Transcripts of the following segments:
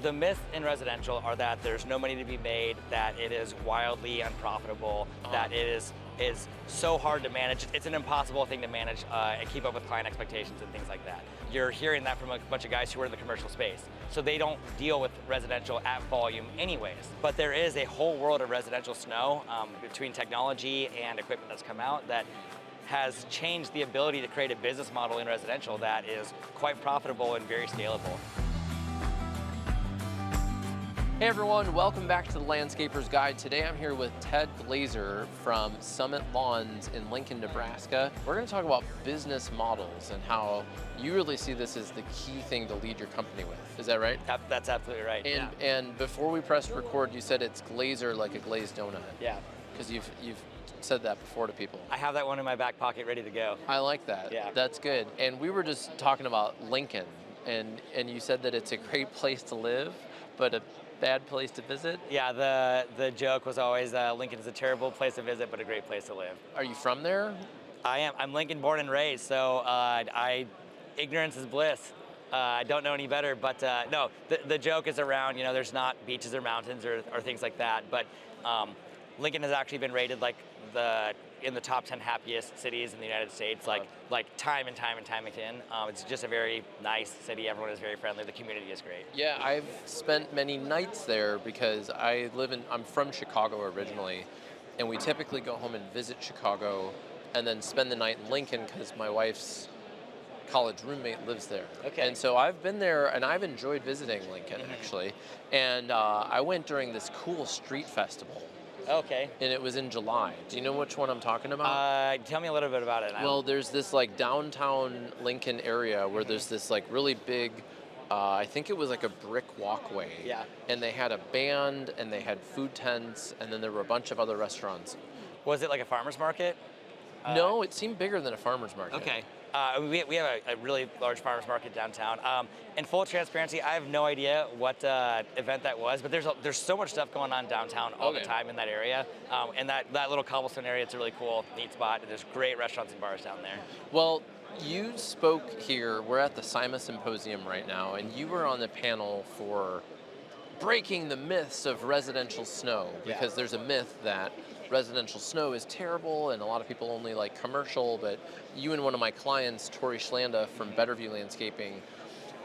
The myths in residential are that there's no money to be made, that it is wildly unprofitable, that it is so hard to manage. It's an impossible thing to manage and keep up with client expectations and things like that. You're hearing that from a bunch of guys who are in the commercial space. So they don't deal with residential at volume anyways. But there is a whole world of residential snow between technology and equipment that's come out that has changed the ability to create a business model in residential that is quite profitable and very scalable. Hey everyone, welcome back to the Landscaper's Guide. Today I'm here with Ted Glaser from Summit Lawns in Lincoln, Nebraska. We're going to talk about business models and how you really see this as the key thing to lead your company with. Is that right? That's absolutely right. And before we pressed record, you said it's Glaser like a glazed donut. Yeah. Because you've said that before to people. I have that one in my back pocket ready to go. I like that. Yeah. That's good. And we were just talking about Lincoln, and you said that it's a great place to live, but a bad place to visit? Yeah, the joke was always Lincoln is a terrible place to visit, but a great place to live. Are you from there? I am. I'm Lincoln born and raised, so ignorance is bliss. I don't know any better, but no, the joke is around, there's not beaches or mountains or things like that, but Lincoln has actually been rated like in the top 10 happiest cities in the United States, like time and time again. It's just a very nice city. Everyone is very friendly. The community is great. Yeah, I've spent many nights there because I'm from Chicago originally, and we typically go home and visit Chicago and then spend the night in Lincoln because my wife's college roommate lives there. Okay. And so I've been there and I've enjoyed visiting Lincoln actually. And I went during this cool street festival. Okay. And it was in July. Do you know which one I'm talking about? Tell me a little bit about it. Well, there's this like downtown Lincoln area where there's this like really big, I think it was like a brick walkway. Yeah. And they had a band and they had food tents and then there were a bunch of other restaurants. Was it like a farmer's market? No, it seemed bigger than a farmer's market. Okay. We have a really large farmers market downtown. In full transparency, I have no idea what event that was, but there's so much stuff going on downtown all the time in that area. And that little cobblestone area, it's a really cool, neat spot. And there's great restaurants and bars down there. Well, you spoke here. We're at the CIMA Symposium right now, and you were on the panel for breaking the myths of residential snow, because there's a myth that residential snow is terrible and a lot of people only like commercial, but you and one of my clients, Tori Schlanda from Betterview Landscaping,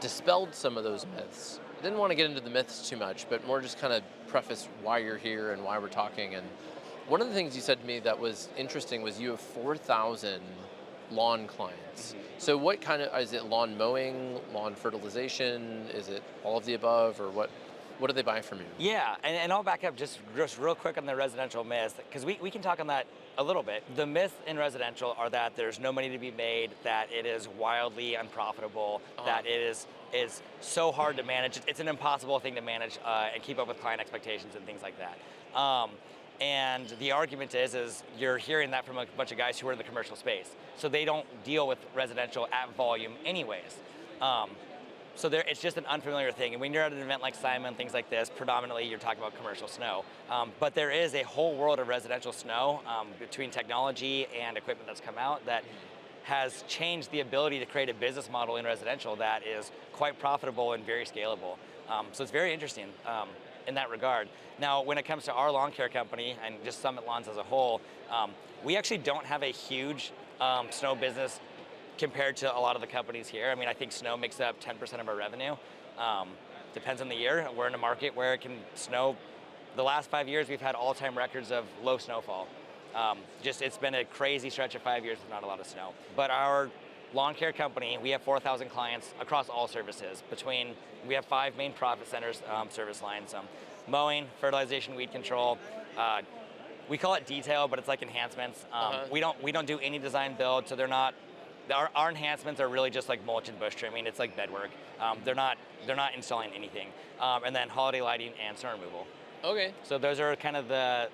dispelled some of those myths. I didn't want to get into the myths too much, but more just kind of preface why you're here and why we're talking. And one of the things you said to me that was interesting was you have 4,000 lawn clients. So what kind of, is it lawn mowing, lawn fertilization? Is it all of the above, or what do they buy from you? Yeah, and I'll back up just real quick on the residential myth, because we can talk on that a little bit. The myths in residential are that there's no money to be made, that it is wildly unprofitable, that it is so hard to manage. It's an impossible thing to manage and keep up with client expectations and things like that. And the argument is you're hearing that from a bunch of guys who are in the commercial space. So they don't deal with residential at volume anyways. So it's just an unfamiliar thing. And when you're at an event like CIMA and things like this, predominantly you're talking about commercial snow. But there is a whole world of residential snow between technology and equipment that's come out that has changed the ability to create a business model in residential that is quite profitable and very scalable. So it's very interesting in that regard. Now, when it comes to our lawn care company and just Summit Lawns as a whole, we actually don't have a huge snow business compared to a lot of the companies here. I mean, I think snow makes up 10% of our revenue. Depends on the year. We're in a market where it can snow. The last 5 years, we've had all-time records of low snowfall. It's been a crazy stretch of 5 years with not a lot of snow. But our lawn care company, we have 4,000 clients across all services. We have 5 main profit centers, service lines: mowing, fertilization, weed control. We call it detail, but it's like enhancements. We don't do any design build, so they're not. Our enhancements are really just like mulch and bush trimming. It's like bed work. They're not installing anything. And then holiday lighting and snow removal. Okay. So those are kind of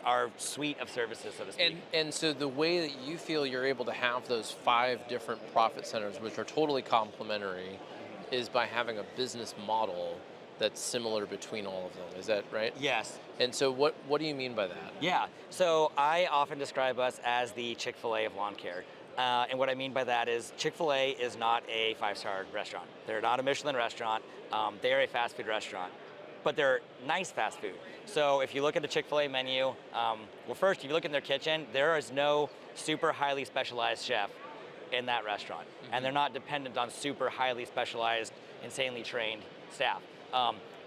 our suite of services, so to speak. And so the way that you feel you're able to have those 5 different profit centers, which are totally complementary, is by having a business model that's similar between all of them. Is that right? Yes. And so what do you mean by that? Yeah. So I often describe us as the Chick-fil-A of lawn care. And what I mean by that is Chick-fil-A is not a 5-star restaurant. They're not a Michelin restaurant. They are a fast food restaurant, but they're nice fast food. So if you look at the Chick-fil-A menu, well, first, if you look in their kitchen, there is no super highly specialized chef in that restaurant. And they're not dependent on super highly specialized, insanely trained staff.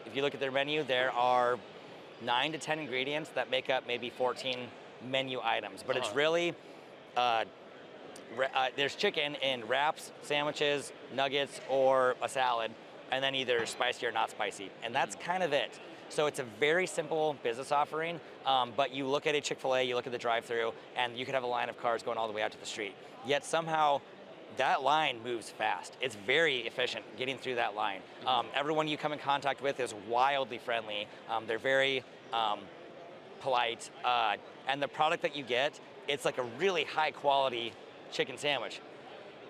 If you look at their menu, there are 9 to 10 ingredients that make up maybe 14 menu items, but it's really, there's chicken in wraps, sandwiches, nuggets, or a salad, and then either spicy or not spicy, and that's kind of it. So it's a very simple business offering, but you look at a Chick-fil-A, you look at the drive-thru, and you could have a line of cars going all the way out to the street. Yet somehow, that line moves fast. It's very efficient getting through that line. Everyone you come in contact with is wildly friendly. They're very polite, and the product that you get, it's like a really high quality chicken sandwich,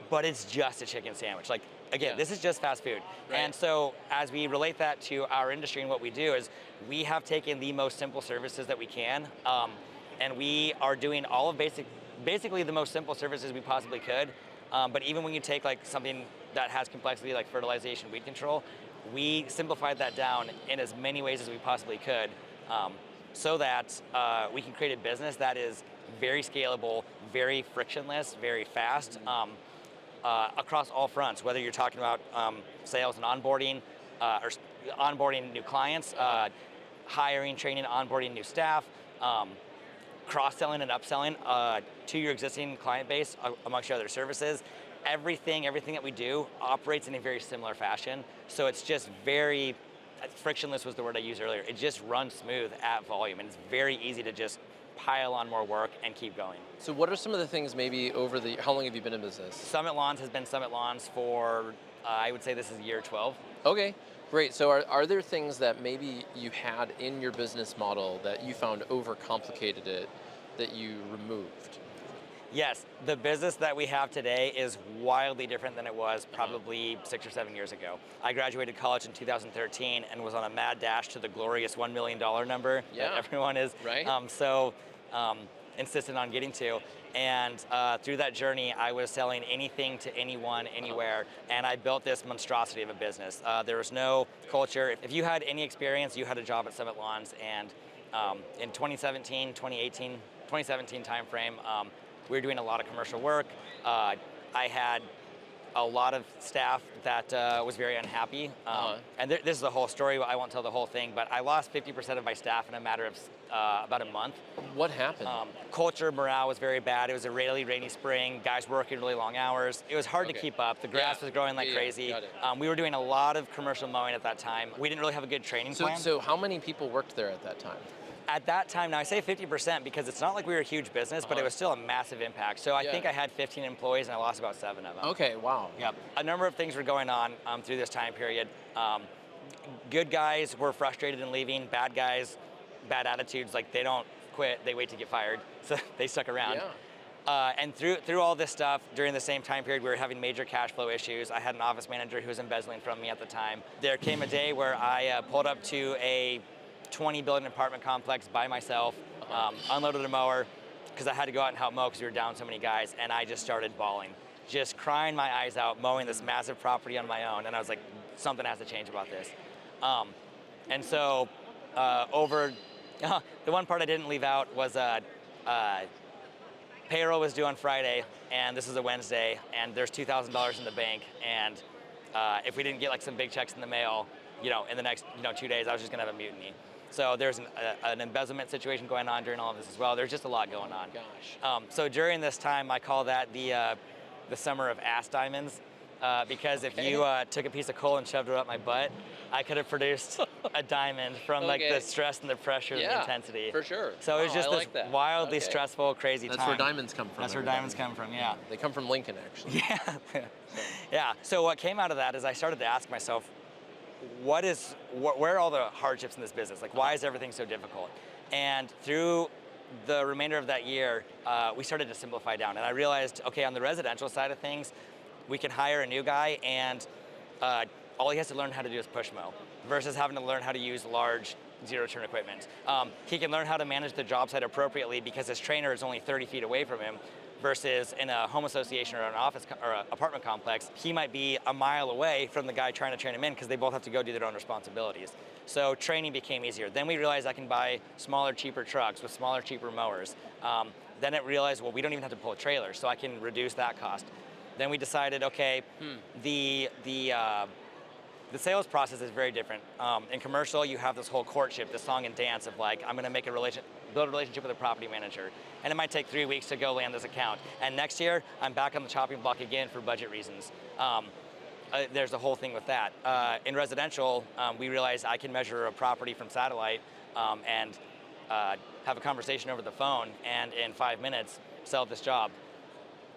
but it's just a chicken sandwich. Like, again, this is just fast food. Right. And so as we relate that to our industry and what we do is we have taken the most simple services that we can, and we are doing all of basically the most simple services we possibly could. But even when you take like something that has complexity like fertilization, weed control, we simplified that down in as many ways as we possibly could, so that we can create a business that is very scalable, very frictionless, very fast, across all fronts, whether you're talking about sales and onboarding, or onboarding new clients, hiring, training, onboarding new staff, cross-selling and upselling to your existing client base amongst your other services. Everything that we do operates in a very similar fashion. So it's just very, frictionless was the word I used earlier. It just runs smooth at volume, and it's very easy to just pile on more work and keep going. So what are some of the things maybe how long have you been in business? Summit Lawns has been Summit Lawns for, I would say this is year 12. Okay, great. So are there things that maybe you had in your business model that you found overcomplicated it that you removed? Yes, the business that we have today is wildly different than it was probably 6 or 7 years ago. I graduated college in 2013 and was on a mad dash to the glorious $1 million number that everyone is so insistent on getting to. And through that journey, I was selling anything to anyone, anywhere, and I built this monstrosity of a business. There was no culture. If you had any experience, you had a job at Summit Lawns, and in 2017 timeframe, we were doing a lot of commercial work. I had a lot of staff that was very unhappy. And this is the whole story. I won't tell the whole thing, but I lost 50% of my staff in a matter of about a month. What happened? Culture, morale was very bad. It was a really rainy spring. Guys working really long hours. It was hard to keep up. The grass was growing like crazy. We were doing a lot of commercial mowing at that time. We didn't really have a good training plan. So how many people worked there at that time? At that time, now I say 50% because it's not like we were a huge business, but it was still a massive impact. So I think I had 15 employees and I lost about 7 of them. Okay, wow. Yep. A number of things were going on through this time period. Good guys were frustrated and leaving. Bad guys, bad attitudes, like they don't quit, they wait to get fired. So they stuck around. And through all this stuff, during the same time period, we were having major cash flow issues. I had an office manager who was embezzling from me at the time. There came a day where I pulled up to a 20-building apartment complex by myself, unloaded a mower, because I had to go out and help mow because we were down so many guys, and I just started bawling, just crying my eyes out, mowing this massive property on my own, and I was like, something has to change about this. And so the one part I didn't leave out was payroll was due on Friday, and this is a Wednesday, and there's $2,000 in the bank, and if we didn't get like some big checks in the mail, in the next 2 days, I was just gonna have a mutiny. So there's an embezzlement situation going on during all of this as well. There's just a lot going on. Gosh. So during this time, I call that the summer of ass diamonds, because if you took a piece of coal and shoved it up my butt, I could have produced a diamond from like the stress and the pressure and the intensity. For sure. So it was just this wildly stressful, crazy time. That's where diamonds come from. That's where diamonds come from, yeah. They come from Lincoln, actually. Yeah. So what came out of that is I started to ask myself, where are all the hardships in this business? Like, why is everything so difficult? And through the remainder of that year, we started to simplify down. And I realized, okay, on the residential side of things, we can hire a new guy and all he has to learn how to do is push mow versus having to learn how to use large zero-turn equipment. He can learn how to manage the job site appropriately because his trainer is only 30 feet away from him versus in a home association or an office or an apartment complex, he might be a mile away from the guy trying to train him in because they both have to go do their own responsibilities. So training became easier. Then we realized I can buy smaller, cheaper trucks with smaller, cheaper mowers. Then it realized, well, we don't even have to pull a trailer, so I can reduce that cost. Then we decided, okay, the sales process is very different. In commercial, you have this whole courtship, this song and dance of like, I'm going to build a relationship with a property manager, and it might take 3 weeks to go land this account. And next year, I'm back on the chopping block again for budget reasons. There's a whole thing with that. In residential, we realized I can measure a property from satellite and have a conversation over the phone, and in 5 minutes, sell this job.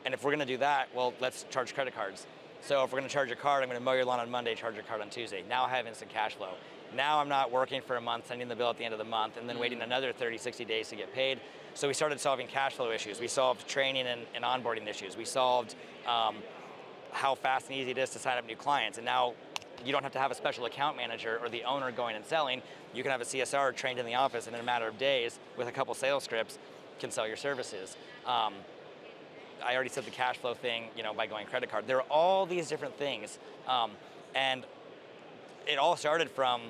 And if we're going to do that, well, let's charge credit cards. So if we're going to charge a card, I'm going to mow your lawn on Monday, charge your card on Tuesday. Now I have instant cash flow. Now I'm not working for a month, sending the bill at the end of the month, and then waiting another 30, 60 days to get paid. So we started solving cash flow issues. We solved training and onboarding issues. We solved how fast and easy it is to sign up new clients. And now you don't have to have a special account manager or the owner going and selling. You can have a CSR trained in the office, and in a matter of days, with a couple sales scripts, can sell your services. I already said the cash flow thing, by going credit card. There are all these different things, and it all started from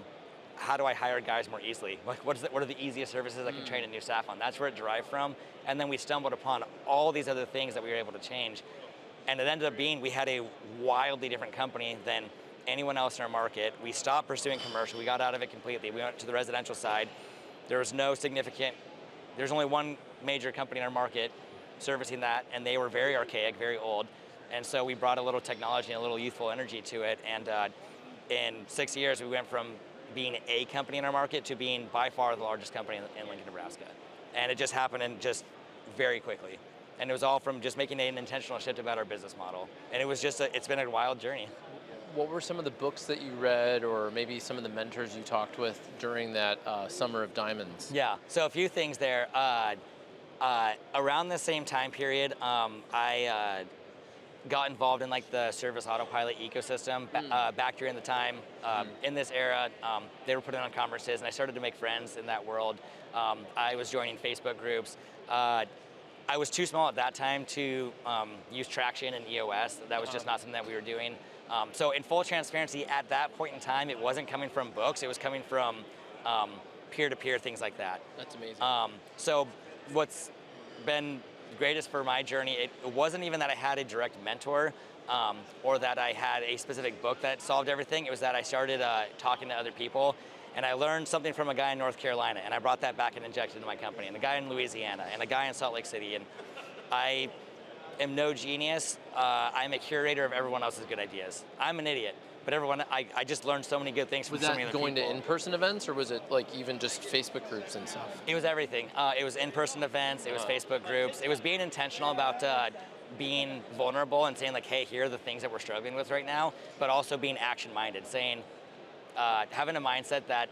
how do I hire guys more easily? Like, what are the easiest services I can train a new staff on? That's where it derived from, and then we stumbled upon all these other things that we were able to change, and it ended up being we had a wildly different company than anyone else in our market. We stopped pursuing commercial. We got out of it completely. We went to the residential side. There's only one major company in our market servicing that, and they were very archaic, very old. And so we brought a little technology and a little youthful energy to it. And in 6 years, we went from being a company in our market to being by far the largest company in Lincoln, Nebraska. And it just happened in just very quickly. And it was all from just making an intentional shift about our business model. And it was it's been a wild journey. What were some of the books that you read, or maybe some of the mentors you talked with during that Summer of Diamonds? Yeah, so a few things there. Around the same time period, I got involved in like the service autopilot ecosystem back during the time. In this era, they were putting on conferences, and I started to make friends in that world. I was joining Facebook groups. I was too small at that time to use traction and EOS. That was just not something that we were doing. So in full transparency, at that point in time, it wasn't coming from books. It was coming from peer-to-peer, things like that. That's amazing. So what's been greatest for my journey, it wasn't even that I had a direct mentor or that I had a specific book that solved everything. It was that I started talking to other people, and I learned something from a guy in North Carolina, and I brought that back and injected into my company, and a guy in Louisiana, and a guy in Salt Lake City. And I am no genius. I'm a curator of everyone else's good ideas. I'm an idiot. But I just learned so many good things from so many other people. Was that going to in-person events, or was it like even just Facebook groups and stuff? It was everything. It was in-person events, it was Facebook groups, it was being intentional about being vulnerable and saying like, hey, here are the things that we're struggling with right now, but also being action-minded, saying, having a mindset that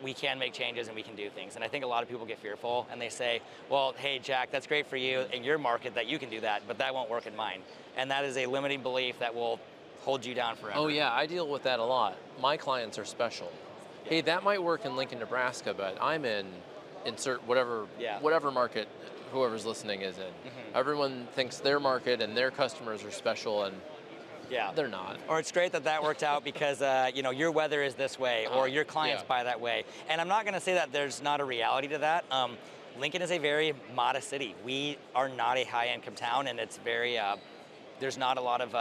we can make changes and we can do things. And I think a lot of people get fearful and they say, well, hey, Jack, that's great for you in your market that you can do that, but that won't work in mine. And that is a limiting belief that will hold you down forever. Oh yeah, I deal with that a lot. My clients are special. Yeah. Hey, that might work in Lincoln, Nebraska, but I'm in insert whatever market whoever's listening is in. Mm-hmm. Everyone thinks their market and their customers are special, and they're not. Or it's great that worked out because your weather is this way, or your clients buy that way. And I'm not going to say that there's not a reality to that. Lincoln is a very modest city. We are not a high income town, and it's very there's not a lot of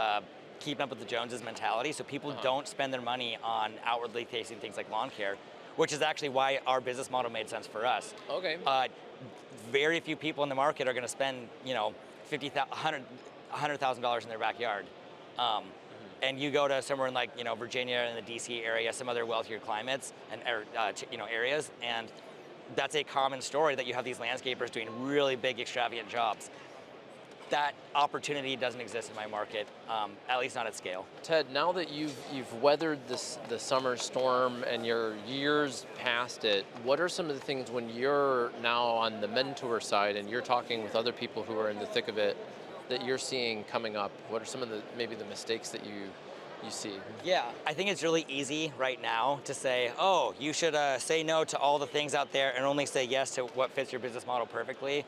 keeping up with the Joneses mentality, so people don't spend their money on outwardly facing things like lawn care, which is actually why our business model made sense for us. Okay. Very few people in the market are going to spend, $100,000 in their backyard. And you go to somewhere in like, Virginia and the DC area, some other wealthier climates and areas, and that's a common story that you have these landscapers doing really big, extravagant jobs. That opportunity doesn't exist in my market, at least not at scale. Ted, now that you've weathered the summer storm and you're years past it, what are some of the things when you're now on the mentor side and you're talking with other people who are in the thick of it that you're seeing coming up? What are some of the mistakes that you see? Yeah, I think it's really easy right now to say, oh, you should say no to all the things out there and only say yes to what fits your business model perfectly.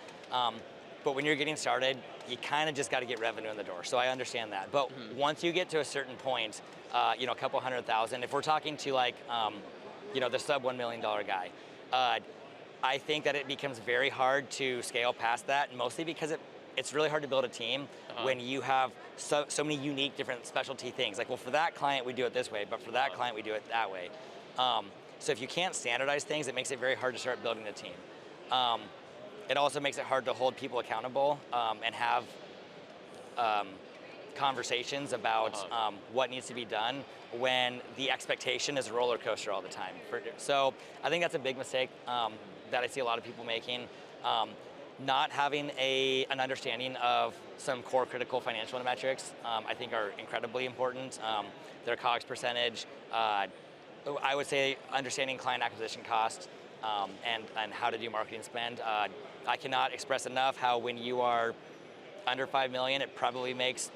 But when you're getting started, you kind of just got to get revenue in the door. So I understand that. But once you get to a certain point, a couple $100,000, if we're talking to like, the sub $1 million guy, I think that it becomes very hard to scale past that, mostly because it's really hard to build a team when you have so many unique different specialty things. Like, well, for that client, we do it this way, but for that client, we do it that way. So if you can't standardize things, it makes it very hard to start building a team. It also makes it hard to hold people accountable and have conversations about what needs to be done when the expectation is a roller coaster all the time. So I think that's a big mistake that I see a lot of people making. Not having an understanding of some core critical financial metrics, I think are incredibly important. Their COGS percentage, I would say understanding client acquisition cost and how to do marketing spend. I cannot express enough how when you are under 5 million, it probably makes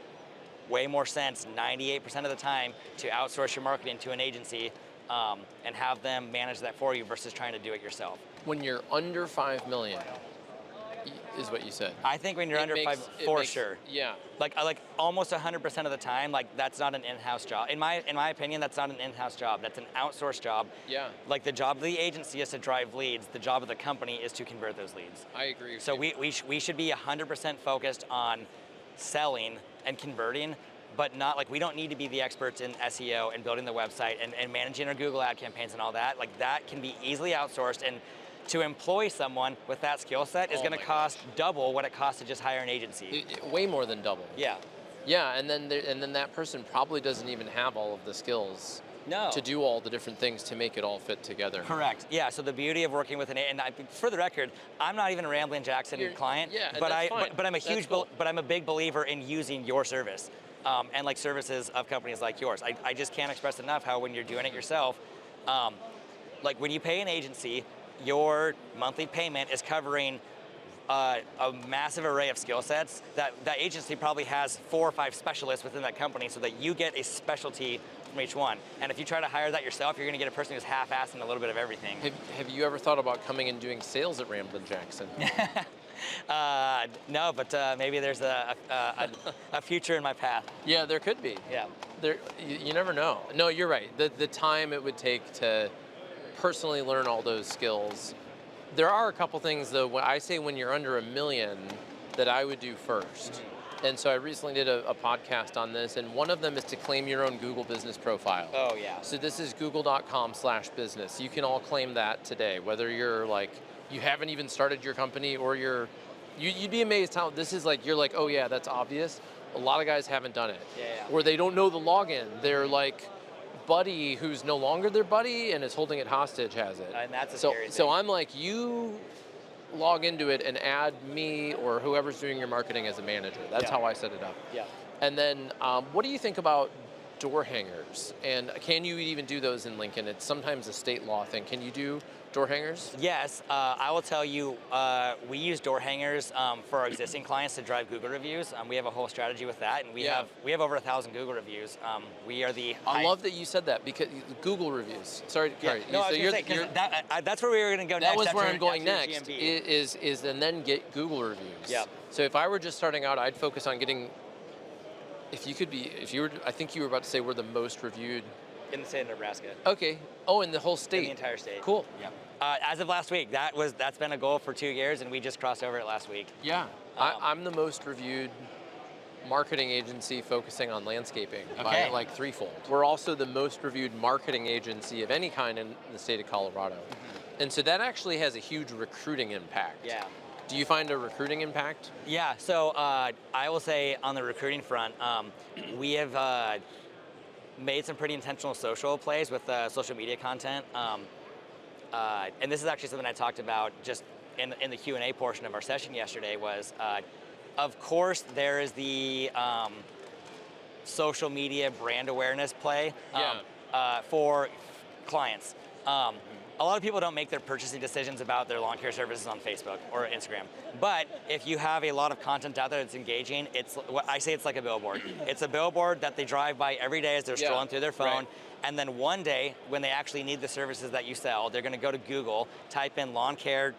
way more sense 98% of the time to outsource your marketing to an agency and have them manage that for you versus trying to do it yourself. When you're under 5 million, is what you said. I think when you're under 5, for sure. Yeah. Like almost 100% of the time, like that's not an in-house job. In my opinion, that's not an in-house job. That's an outsourced job. Yeah. Like the job of the agency is to drive leads. The job of the company is to convert those leads. I agree with so you. we should be 100% focused on selling and converting, but not like we don't need to be the experts in SEO and building the website and managing our Google ad campaigns and all that. Like that can be easily outsourced, and to employ someone with that skill set is going to cost double what it costs to just hire an agency. Way more than double. Yeah. Yeah, and then that person probably doesn't even have all of the skills to do all the different things to make it all fit together. Correct. Yeah. So the beauty of working with for the record, I'm not even a Ramblin' Jackson client. Yeah, but that's fine. But I'm a big believer in using your service, and like services of companies like yours. I just can't express enough how when you're doing it yourself, like when you pay an agency, your monthly payment is covering a massive array of skill sets that agency probably has 4 or 5 specialists within that company, so that you get a specialty from each one. And if you try to hire that yourself, you're going to get a person who's half-assing a little bit of everything. Have you ever thought about coming and doing sales at Ramblin' Jackson? No, but maybe there's a future in my path. Yeah, there could be. Yeah. You never know. No, you're right. The time it would take to personally learn all those skills. There are a couple things though, I say when you're under 1 million that I would do first. And so I recently did a podcast on this, and one of them is to claim your own Google business profile. Oh yeah. So this is google.com/business. You can all claim that today, whether you're like, you haven't even started your company or you'd be amazed how this is like, you're like, oh yeah, that's obvious. A lot of guys haven't done it. Yeah. Or they don't know the login. They're like, buddy who's no longer their buddy and is holding it hostage has it. And that's a scary thing. So I'm like, you log into it and add me or whoever's doing your marketing as a manager. That's how I set it up. Yeah. And then what do you think about door hangers? And can you even do those in Lincoln? It's sometimes a state law thing. Can you do door hangers? Yes, I will tell you, we use door hangers for our existing clients to drive Google reviews. We have a whole strategy with that, and we have over 1,000 Google reviews. We are the. I love that you said that, because Google reviews. Sorry. No, I was going to say, that's where we were going to go next. That was where I'm going next. Is and then get Google reviews. Yeah. So if I were just starting out, I'd focus on getting. I think you were about to say we're the most reviewed. In the state of Nebraska. Okay. Oh, in the whole state. In the entire state. Cool. Yep. As of last week, that's been a goal for 2 years, and we just crossed over it last week. Yeah. I'm the most reviewed marketing agency focusing on landscaping by like threefold. We're also the most reviewed marketing agency of any kind in the state of Colorado. Mm-hmm. And so that actually has a huge recruiting impact. Yeah. Do you find a recruiting impact? Yeah. So I will say on the recruiting front, we have made some pretty intentional social plays with social media content. And this is actually something I talked about just in the Q&A portion of our session yesterday was, of course, there is the social media brand awareness play for clients. A lot of people don't make their purchasing decisions about their lawn care services on Facebook or Instagram. But if you have a lot of content out there that's engaging, I say it's like a billboard. It's a billboard that they drive by every day as they're scrolling through their phone. Right. And then one day, when they actually need the services that you sell, they're going to go to Google, type in lawn care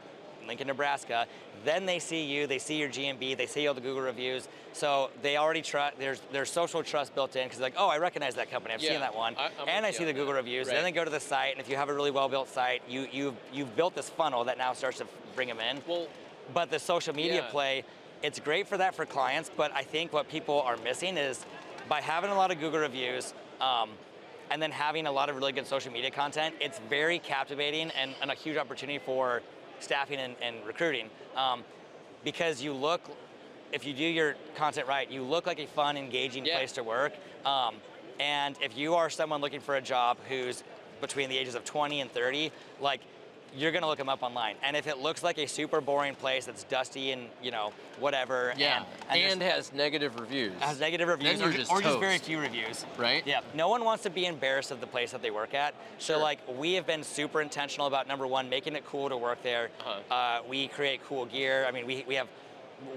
Lincoln, Nebraska. Then they see you, they see your GMB, they see all the Google reviews. So they already trust. There's social trust built in because like, oh, I recognize that company. I've seen that one, and I see the Google reviews. Right. Then they go to the site, and if you have a really well-built site, you've built this funnel that now starts to bring them in. Well, but the social media play, it's great for that for clients. But I think what people are missing is by having a lot of Google reviews. And then having a lot of really good social media content, it's very captivating and a huge opportunity for staffing and recruiting. Because if you do your content right, you look like a fun, engaging place to work. And if you are someone looking for a job who's between the ages of 20 and 30, like, you're gonna look them up online. And if it looks like a super boring place that's dusty and whatever, and has negative reviews. Then or just very few reviews. Right? Yeah. No one wants to be embarrassed of the place that they work at. Sure. So like we have been super intentional about number one, making it cool to work there. We create cool gear. I mean,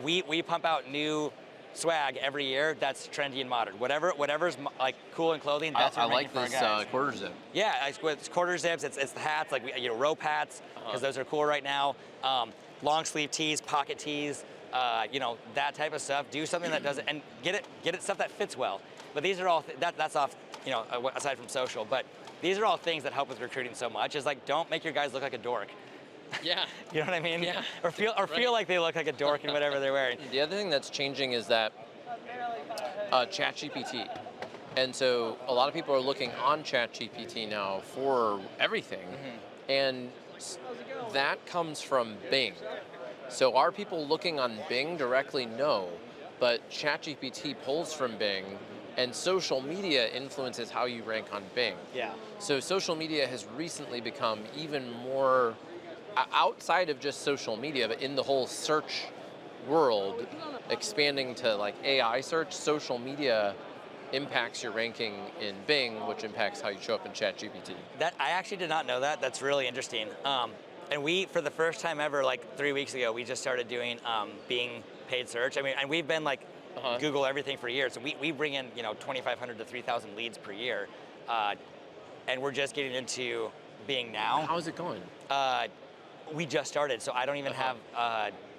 we pump out new swag every year that's trendy and modern. Whatever's like cool in clothing, that's what we're making for our guys. I like this quarter zip. Yeah, it's quarter zips. It's the hats, like rope hats, because those are cool right now. Long sleeve tees, pocket tees, that type of stuff. Do something that does it, and get it stuff that fits well. But these are all that's off, aside from social. But these are all things that help with recruiting so much. Is like, don't make your guys look like a dork. Yeah. You know what I mean? Yeah. Or feel like they look like a dork in whatever they're wearing. The other thing that's changing is that ChatGPT. And so a lot of people are looking on ChatGPT now for everything. And that comes from Bing. So are people looking on Bing directly? No. But ChatGPT pulls from Bing, and social media influences how you rank on Bing. Yeah. So social media has recently become even more outside of just social media, but in the whole search world, expanding to like AI search, social media impacts your ranking in Bing, which impacts how you show up in ChatGPT. That I actually did not know that. That's really interesting. And we, for the first time ever, like 3 weeks ago, we just started doing Bing paid search. I mean, and we've been like Google everything for years. So we bring in 2,500 to 3,000 leads per year, and we're just getting into Bing now. How is it going? We just started, so I don't even have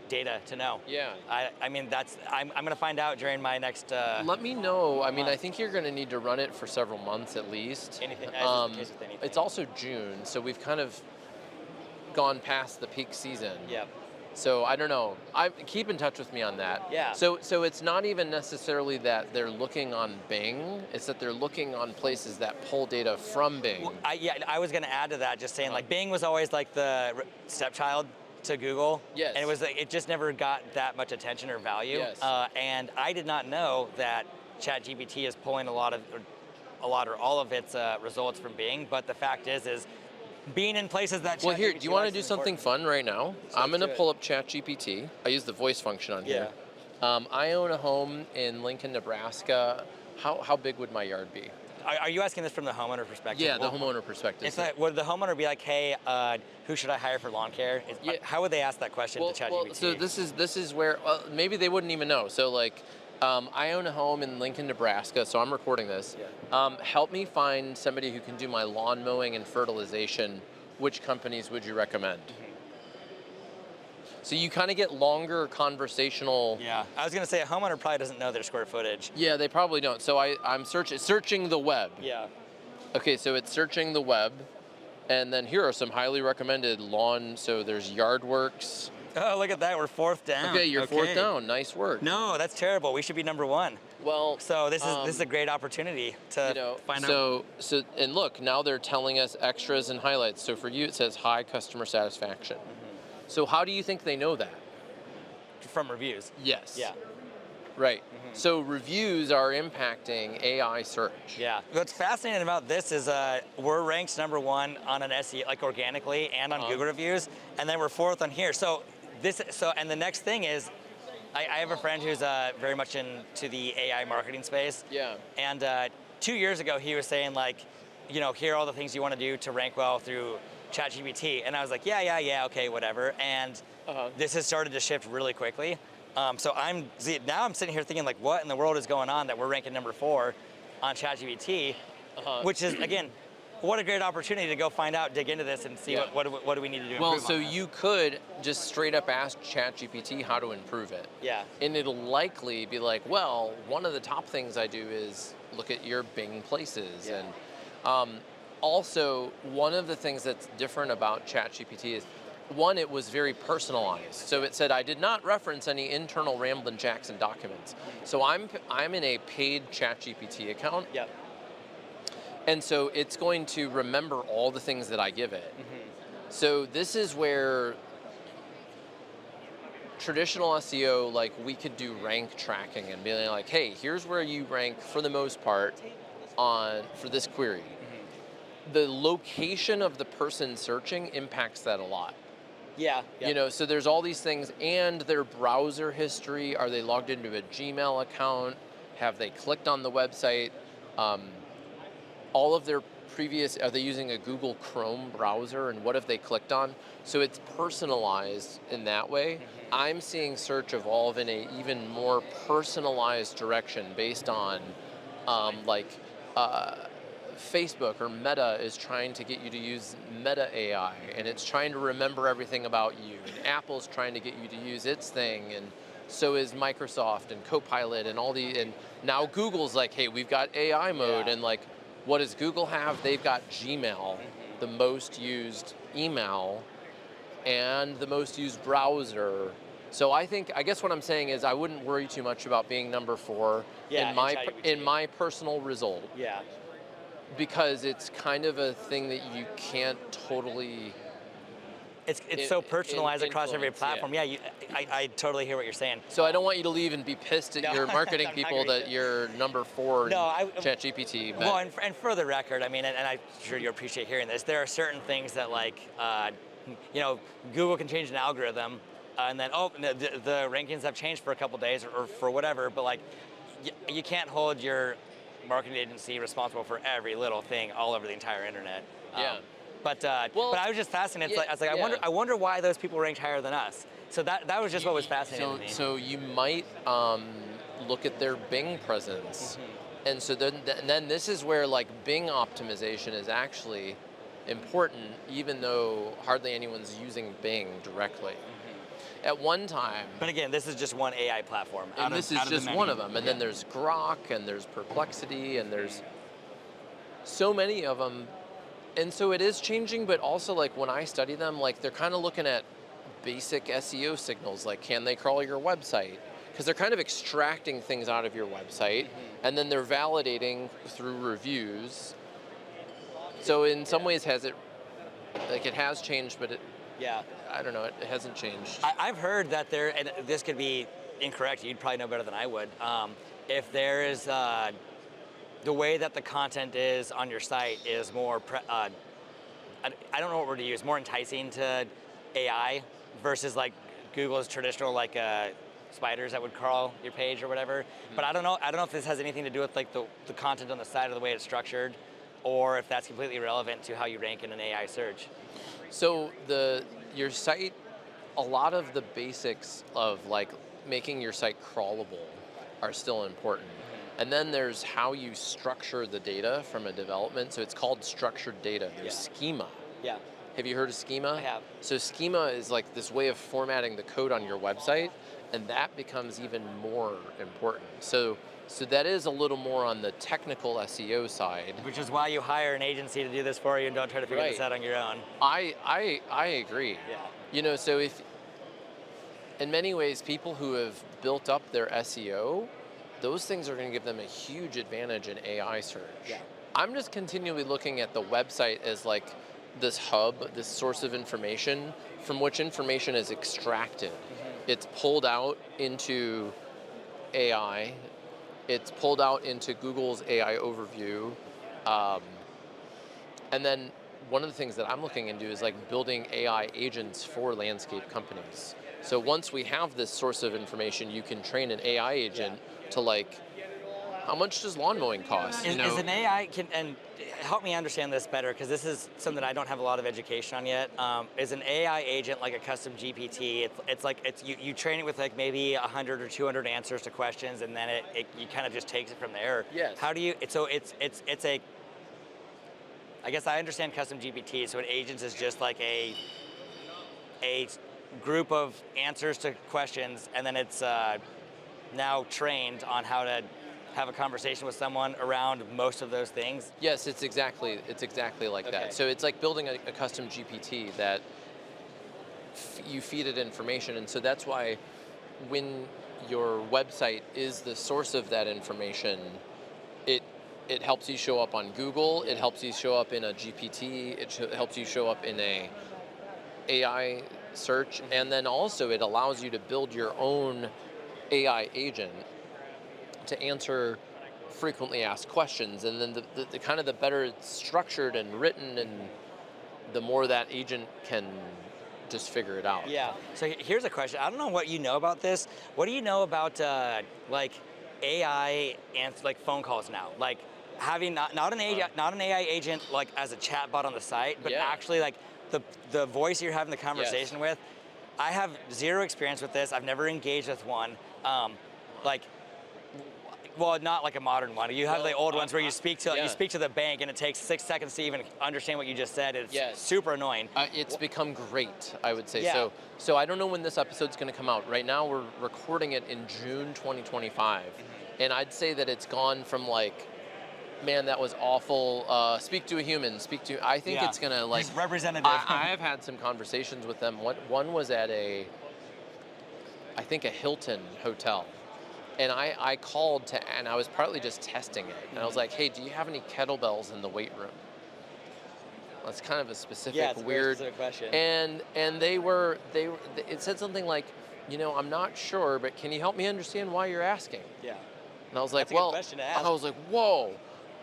data to know. Yeah. I mean, I'm going to find out during my next. Let me know. I mean, I think you're going to need to run it for several months at least. Anything. As is the case with anything. It's also June, so we've kind of gone past the peak season. Yep. So I don't know. Keep in touch with me on that. Yeah. So it's not even necessarily that they're looking on Bing. It's that they're looking on places that pull data from Bing. Well, I was going to add to that, just saying like Bing was always like the stepchild to Google. Yes. And it was like, it just never got that much attention or value. Yes. And I did not know that ChatGPT is pulling a lot or all of its results from Bing. But the fact is being in places that Well, here, do you want to do is something fun right now? I'm going to pull up ChatGPT. I use the voice function on here. I own a home in Lincoln, Nebraska. How big would my yard be? Are you asking this from the homeowner perspective? Yeah, the homeowner perspective. Would the homeowner be like, hey, who should I hire for lawn care? How would they ask that question to ChatGPT? Well, so this is where maybe they wouldn't even know. So like, I own a home in Lincoln, Nebraska, so I'm recording this. Yeah. Help me find somebody who can do my lawn mowing and fertilization. Which companies would you recommend? So you kind of get longer conversational. Yeah, I was going to say a homeowner probably doesn't know their square footage. Yeah, they probably don't. So I'm searching the web. Yeah. Okay, so it's searching the web, and then here are some highly recommended lawn. So there's Yardworks. Oh, look at that. We're fourth down. Okay, you're fourth down. Nice work. No, that's terrible. We should be number one. Well, so this is a great opportunity to find out. So and look, now they're telling us extras and highlights. So for you, it says high customer satisfaction. So how do you think they know that? From reviews. Yes. Yeah. Right. So reviews are impacting AI search. Yeah. What's fascinating about this is we're ranked number one on an SEO, like organically, and on Google reviews, and then we're fourth on here. And the next thing is, I have a friend who's very much into the AI marketing space. Yeah. And 2 years ago, he was saying like, here are all the things you want to do to rank well through ChatGPT. And I was like, yeah, okay, whatever. And this has started to shift really quickly. So now I'm sitting here thinking like, what in the world is going on that we're ranking number 4 on ChatGPT, which is, again, what a great opportunity to go find out, dig into this, and see what do we need to do. Well, improve so on this. you could just straight up ask ChatGPT how to improve it. Yeah. And it'll likely be like, well, one of the top things I do is look at your Bing places. Yeah. And also, one of the things that's different about ChatGPT is, one, it was very personalized. So it said, I did not reference any internal Ramblin' Jackson documents. So I'm in a paid ChatGPT account. Yep. And so it's going to remember all the things that I give it. So this is where traditional SEO, like we could do rank tracking and be like, hey, here's where you rank for the most part for this query. The location of the person searching impacts that a lot. Yeah. Yep. So there's all these things, and their browser history. Are they logged into a Gmail account? Have they clicked on the website? All of their previous, are they using a Google Chrome browser, and what have they clicked on? So it's personalized in that way. I'm seeing search evolve in a even more personalized direction based on Facebook or Meta is trying to get you to use Meta AI, and it's trying to remember everything about you. And Apple's trying to get you to use its thing, and so is Microsoft and Copilot and and now Google's like, hey, we've got AI mode, and like, what does Google have? They've got Gmail, the most used email, and the most used browser. So I guess what I'm saying is I wouldn't worry too much about being number 4 in my personal result. Yeah. Because it's kind of a thing that you can't totally. It's so personalized across every platform. Yeah, I totally hear what you're saying. So I don't want you to leave and be pissed at your marketing people that you're number 4 in ChatGPT. But. Well, and for the record, I mean, and I'm sure you appreciate hearing this, there are certain things that Google can change an algorithm, and then the rankings have changed for a couple days or for whatever, but like you can't hold your marketing agency responsible for every little thing all over the entire internet. Yeah. But I was just fascinated. I wonder why those people ranked higher than us. So that was just what was fascinating to me. So you might look at their Bing presence, and so then this is where like Bing optimization is actually important, even though hardly anyone's using Bing directly. At one time. But again, this is just one AI platform. And this is just one of them. And then there's Grok, and there's Perplexity, and there's so many of them. And so it is changing, but also like when I study them, like they're kind of looking at basic SEO signals, like can they crawl your website? Because they're kind of extracting things out of your website, and then they're validating through reviews. So in some ways, it has changed, but I don't know, it hasn't changed. I've heard that and this could be incorrect, you'd probably know better than I would, if there is, the way that the content is on your site is more, I don't know what word to use, more enticing to AI versus like Google's traditional spiders that would crawl your page or whatever. But I don't know if this has anything to do with like the content on the site or the way it's structured, or if that's completely irrelevant to how you rank in an AI search. So your site, a lot of the basics of like making your site crawlable are still important. And then there's how you structure the data from a development. So it's called structured data. There's schema. Yeah. Have you heard of schema? I have. So schema is like this way of formatting the code on your website, and that becomes even more important. So that is a little more on the technical SEO side. Which is why you hire an agency to do this for you and don't try to figure this out on your own. I agree. Yeah. So if, in many ways, people who have built up their SEO, those things are going to give them a huge advantage in AI search. Yeah. I'm just continually looking at the website as like this hub, this source of information from which information is extracted. It's pulled out into AI. It's pulled out into Google's AI overview. And then one of the things that I'm looking into is like building AI agents for landscape companies. So once we have this source of information, you can train an AI agent to like, how much does lawn mowing cost? Is an AI, and help me understand this better, because this is something I don't have a lot of education on yet. Is an AI agent like a custom GPT? You train it with like maybe 100 or 200 answers to questions, and then you kind of just takes it from there. Yes. How do you? So it's I guess I understand custom GPT. So an agent is just like a group of answers to questions, and then it's now trained on how to have a conversation with someone around most of those things. Yes, it's exactly like Okay. that. So it's like building a custom GPT that you feed it information, and so that's why when your website is the source of that information, it helps you show up on Google, it helps you show up in a GPT, helps you show up in a AI search, and then also it allows you to build your own AI agent to answer frequently asked questions, and then the kind of the better it's structured and written, and the more that agent can just figure it out. Yeah. So here's a question. I don't know what you know about this. What do you know about like AI and like phone calls now? Like having not an AI agent like as a chat bot on the site, but Yeah. actually like the voice you're having the conversation with. I have zero experience with this. I've never engaged with one. Like, well, not like a modern one. You have the old ones where you speak to the bank and it takes 6 seconds to even understand what you just said. It's super annoying. It's become great, I would say. Yeah. So I don't know when this episode's going to come out. Right now, we're recording it in June 2025, and I'd say that it's gone from like, man, that was awful. Speak to a human. I think it's going to like representative. I have had some conversations with them. One was at I think a Hilton hotel. And I called and I was partly just testing it. And I was like, hey, do you have any kettlebells in the weight room? That's kind of a specific, it's a very weird specific question. And it said something like, I'm not sure, but can you help me understand why you're asking? Yeah. And I was like, That's a good question to ask. I was like, whoa.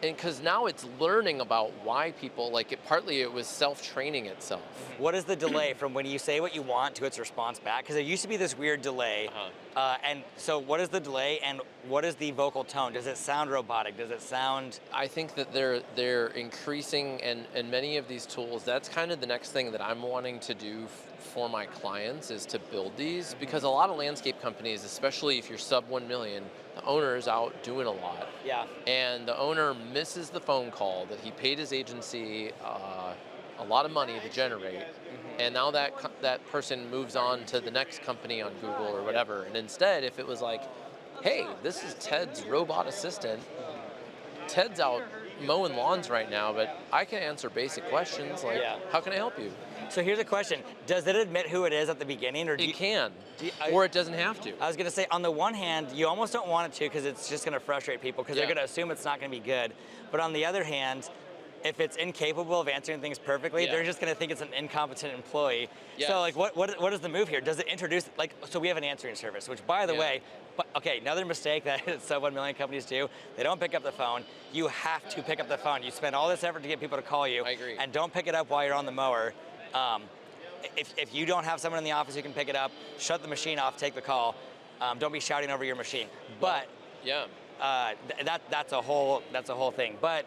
And because now it's learning about why people, like partly it was self-training itself. What is the delay from when you say what you want to its response back? Because there used to be this weird delay. And so what is the delay and what is the vocal tone? Does it sound robotic? Does it sound... I think that they're increasing, and many of these tools, that's kind of the next thing that I'm wanting to do for my clients is to build these, because a lot of landscape companies, especially if you're sub 1 million, the owner is out doing a lot. Yeah. And the owner misses the phone call that he paid his agency a lot of money to generate, and now that person moves on to the next company on Google or whatever. And instead, if it was like, hey, this is Ted's robot assistant, Ted's out mowing lawns right now, but I can answer basic questions like, how can I help you? So here's a question. Does it admit who it is at the beginning? Or It can, or it doesn't have to. I was going to say, on the one hand, you almost don't want it to because it's just going to frustrate people because they're going to assume it's not going to be good. But on the other hand, if it's incapable of answering things perfectly, they're just going to think it's an incompetent employee. So like, what is the move here? Does it introduce, like, so we have an answering service, which by the way, okay, another mistake that sub 1 million companies do, they don't pick up the phone. You have to pick up the phone. You spend all this effort to get people to call you. I agree. And don't pick it up while you're on the mower. If you don't have someone in the office who can pick it up, shut the machine off, take the call. Don't be shouting over your machine. But that's a whole thing. But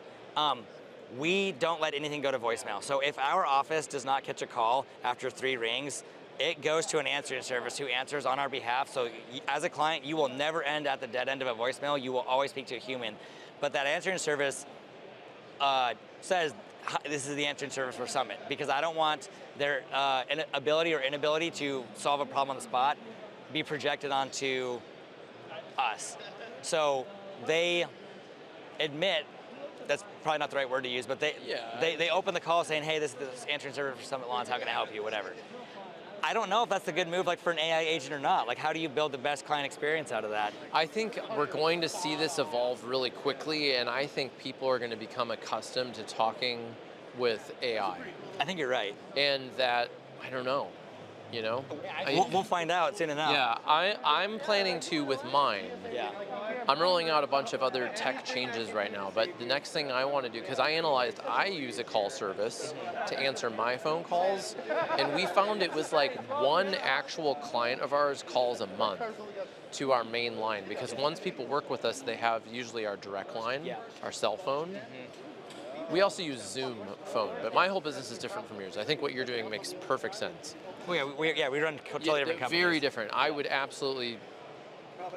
we don't let anything go to voicemail. So if our office does not catch a call after 3 rings, it goes to an answering service who answers on our behalf. So as a client, you will never end at the dead end of a voicemail. You will always speak to a human. But that answering service says, this is the answering service for Summit, because I don't want their ability or inability to solve a problem on the spot be projected onto us. So they admit, that's probably not the right word to use, but they open the call saying, hey, this is the answering service for Summit Lawns, how can I help you, whatever. I don't know if that's a good move, like for an AI agent or not. Like, how do you build the best client experience out of that? I think we're going to see this evolve really quickly, and I think people are going to become accustomed to talking with AI. I think you're right. And that, I don't know, We'll find out soon enough. Yeah, I'm planning to with mine. Yeah. I'm rolling out a bunch of other tech changes right now, but the next thing I want to do, because I use a call service to answer my phone calls, and we found it was like one actual client of ours calls a month to our main line, because once people work with us, they have usually our direct line, our cell phone. We also use Zoom phone, but my whole business is different from yours. I think what you're doing makes perfect sense. Well, we run totally different companies. Very different. I would absolutely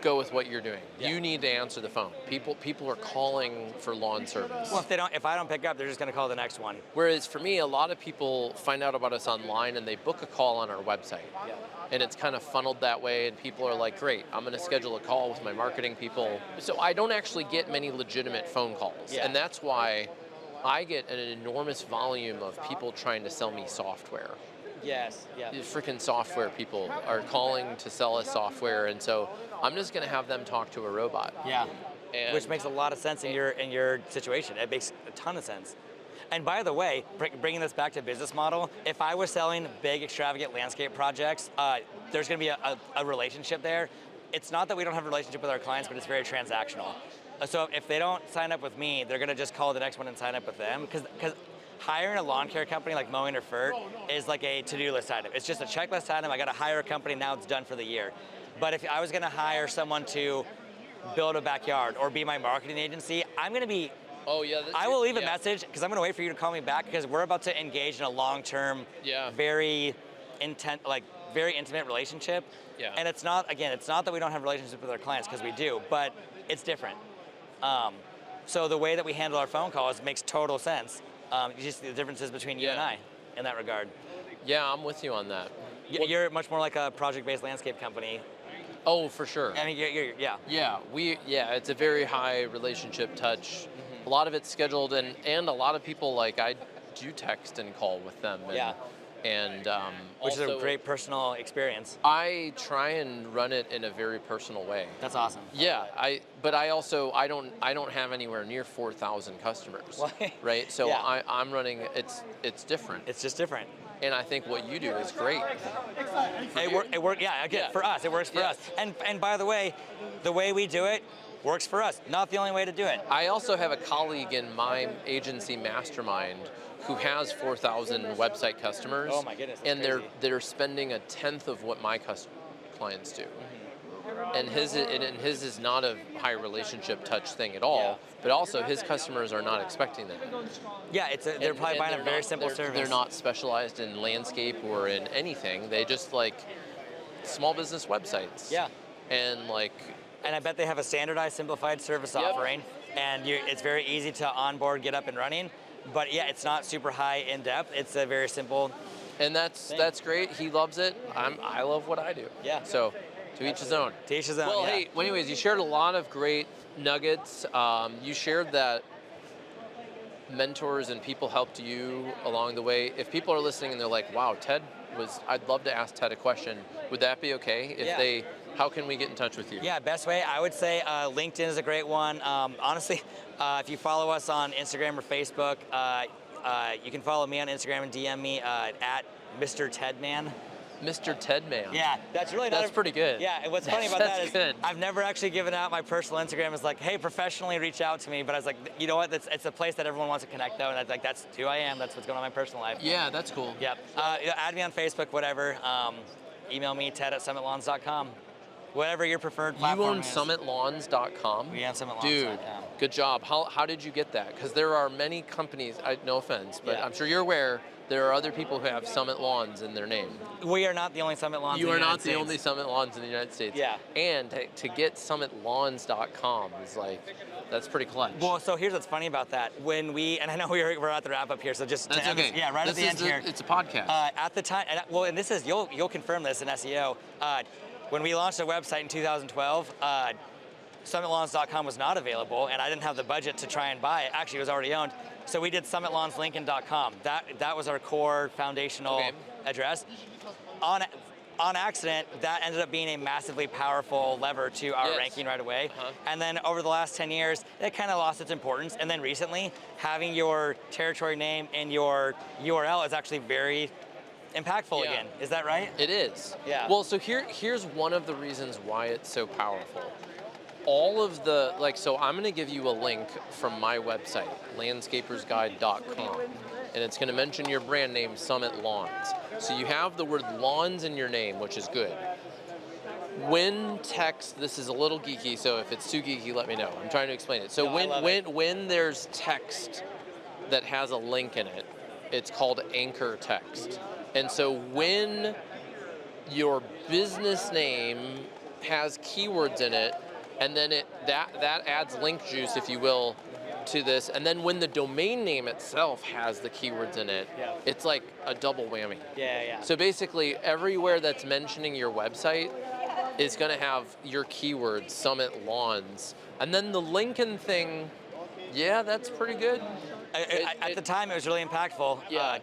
go with what you're doing. Yeah. You need to answer the phone. People are calling for lawn service. Well, if I don't pick up, they're just going to call the next one. Whereas for me, a lot of people find out about us online and they book a call on our website. Yeah. And it's kind of funneled that way, and people are like, great, I'm going to schedule a call with my marketing people. So I don't actually get many legitimate phone calls. Yeah. And that's why I get an enormous volume of people trying to sell me software. Yes. Yeah. These freaking software people are calling to sell us software, and so I'm just going to have them talk to a robot. Yeah. And Which makes a lot of sense in your situation. It makes a ton of sense. And by the way, bringing this back to business model, if I was selling big, extravagant landscape projects, there's going to be a relationship there. It's not that we don't have a relationship with our clients, but it's very transactional. So if they don't sign up with me, they're going to just call the next one and sign up with them. Because hiring a lawn care company like Mowing or Fert is like a to-do list item. It's just a checklist item. I got to hire a company, now it's done for the year. But if I was going to hire someone to build a backyard or be my marketing agency, I'm going to be I will leave a message because I'm going to wait for you to call me back because we're about to engage in a long-term, very intimate relationship. Yeah. And it's not that we don't have relationships with our clients because we do, but it's different. So the way that we handle our phone calls makes total sense. Just the differences between you and I in that regard. Yeah, I'm with you on that. You're much more like a project-based landscape company. Oh, for sure. I mean, Yeah, it's a very high relationship touch. A lot of it's scheduled, and a lot of people, I do text and call with them. And which also, is a great personal experience. I try and run it in a very personal way. That's awesome. Yeah, but I don't have anywhere near 4,000 customers, right? So I'm running. It's different. It's just different. And I think what you do is great. It works. Yeah, again, for us, it works for us. And by the way we do it works for us. Not the only way to do it. I also have a colleague in my agency mastermind who has 4,000 website customers. Oh my goodness! And crazy. they're spending a tenth of what my clients do. And his is not a high relationship touch thing at all. Yeah. But also his customers are not expecting that. Yeah, they're probably buying a very simple service. They're not specialized in landscape or in anything. They just like small business websites. Yeah. And I bet they have a standardized, simplified service offering, and it's very easy to onboard, get up and running. But yeah, it's not super high in depth. It's a very simple. And that's great. He loves it. I love what I do. Yeah. So to each his own. To each his own. Well, hey, anyways, you shared a lot of great nuggets. You shared that mentors and people helped you along the way. If people are listening and they're like, wow, I'd love to ask Ted a question. Would that be okay? How can we get in touch with you? Yeah, best way, I would say LinkedIn is a great one. Honestly, if you follow us on Instagram or Facebook, you can follow me on Instagram and DM me at Mr. Tedman. Mr. Tedman. Yeah, that's really That's pretty good. Yeah, and what's funny about that is good. I've never actually given out my personal Instagram. It's like, hey, professionally reach out to me. But I was like, you know what? It's a place that everyone wants to connect though, and that's who I am. That's what's going on in my personal life. Yeah, that's cool. Yep. Add me on Facebook, whatever. Email me, ted@summitlawns.com. Whatever your preferred platform You own summitlawns.com? We own summitlawns.com. Dude, good job. How did you get that? Because there are many companies, no offense, but I'm sure you're aware, there are other people who have Summit Lawns in their name. We are not the only Summit Lawns in the United States. You are not the only Summit Lawns in the United States. Yeah. And to get summitlawns.com is that's pretty clutch. Well, so here's what's funny about that. And I know we're at the wrap up here, so just that's to end okay. This, at the end here. It's a podcast. At the time, and this is you'll confirm this in SEO. When we launched our website in 2012, summitlawns.com was not available, and I didn't have the budget to try and buy it. Actually, it was already owned. So we did summitlawnslincoln.com. That was our core foundational address. On accident, that ended up being a massively powerful lever to our ranking right away. And then over the last 10 years, it kind of lost its importance. And then recently, having your territory name and your URL is actually very impactful again. Is that right? It is. Yeah. Well, so here's one of the reasons why it's so powerful. All of the, so I'm going to give you a link from my website, landscapersguide.com, and it's going to mention your brand name, Summit Lawns. So you have the word lawns in your name, which is good. When text, this is a little geeky, so if it's too geeky, let me know. I'm trying to explain it. So when there's text that has a link in it, it's called anchor text. And so when your business name has keywords in it, and then that adds link juice, if you will, to this. And then when the domain name itself has the keywords in it, it's like a double whammy. Yeah. So basically, everywhere that's mentioning your website is going to have your keywords, Summit Lawns. And then the Lincoln thing, yeah, that's pretty good. At the time, it was really impactful. Yeah.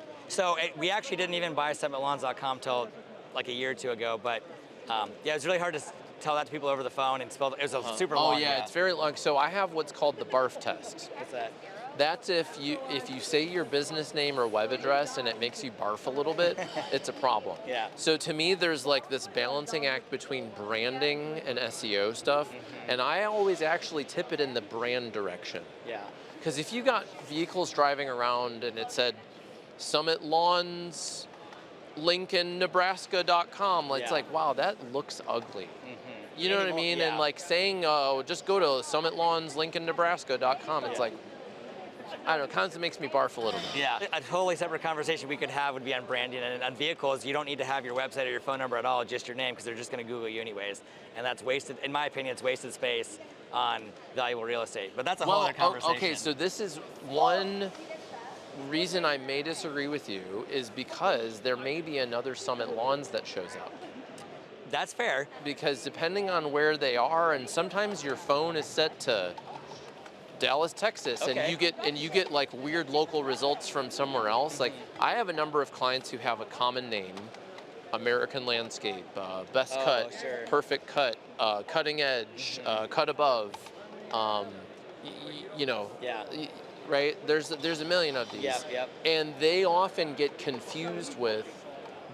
We actually didn't even buy summitlawns.com till like a year or two ago, but yeah, it was really hard to tell that to people over the phone and spell it. It was a super long. Oh yeah, it's very long. So I have what's called the BARF test. What's that? That's if you say your business name or web address and it makes you barf a little bit, it's a problem. Yeah. So to me, there's like this balancing act between branding and SEO stuff, and I always actually tip it in the brand direction. Yeah. Because if you got vehicles driving around and it said Summit Lawns, Lincoln, Nebraska.com, it's like, wow, that looks ugly. You know what I mean? Yeah. And like saying, just go to Summit Lawns, Lincoln, Nebraska.com, it's like, I don't know, kind of makes me barf a little bit. Yeah, a totally separate conversation we could have would be on branding, and on vehicles, you don't need to have your website or your phone number at all, just your name, because they're just going to Google you anyways, and that's wasted, in my opinion, it's wasted space on valuable real estate, but that's a whole other conversation. Okay, so this is one reason I may disagree with you, is because there may be another Summit Lawns that shows up. That's fair. Because depending on where they are, and sometimes your phone is set to Dallas, Texas, Okay. and you get like weird local results from somewhere else. Like I have a number of clients who have a common name, American Landscape, Best Cut, sure. Perfect Cut, Cutting Edge, Cut Above, right? There's a million of these, Yep. and they often get confused with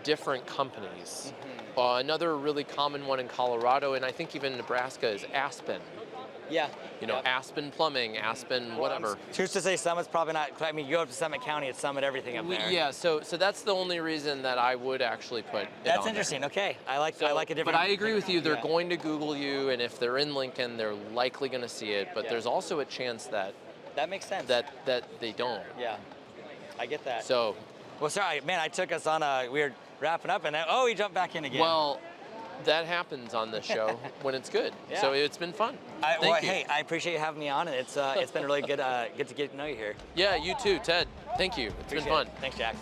different companies. Another really common one in Colorado, and I think even Nebraska, is Aspen. Yeah. Aspen Plumbing, Aspen whatever. Choose to say Summit's probably not, I mean, you go up to Summit County, it's Summit everything up there. Yeah, so that's the only reason that I would actually put it That's on interesting. there. Okay, I like a different. But I agree with you. They're Yeah. going to Google you, and if they're in Lincoln, they're likely going to see it. But there's also a chance that That makes sense. that they don't. Yeah, I get that. So, Well, sorry, man, I took us on a weird wrapping up, and then, he jumped back in again. well, that happens on this show when it's good. Yeah. So it's been fun. Thank you. Hey, I appreciate you having me on, and it's been really good to get to know you here. Yeah, you too, Ted. Thank you. It's been fun. Thanks, Jack.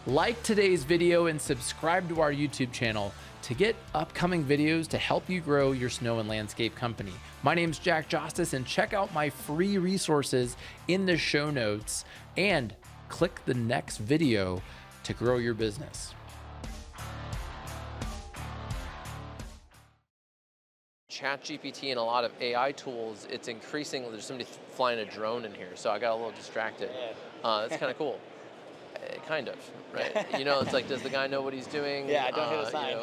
Like today's video and subscribe to our YouTube channel to get upcoming videos to help you grow your snow and landscape company. My name's Jack Jostes, and check out my free resources in the show notes and click the next video to grow your business. ChatGPT and a lot of AI tools, it's increasing. There's somebody flying a drone in here, so I got a little distracted. That's kind of cool. Kind of, right? It's like, does the guy know what he's doing? Yeah, don't hit a sign.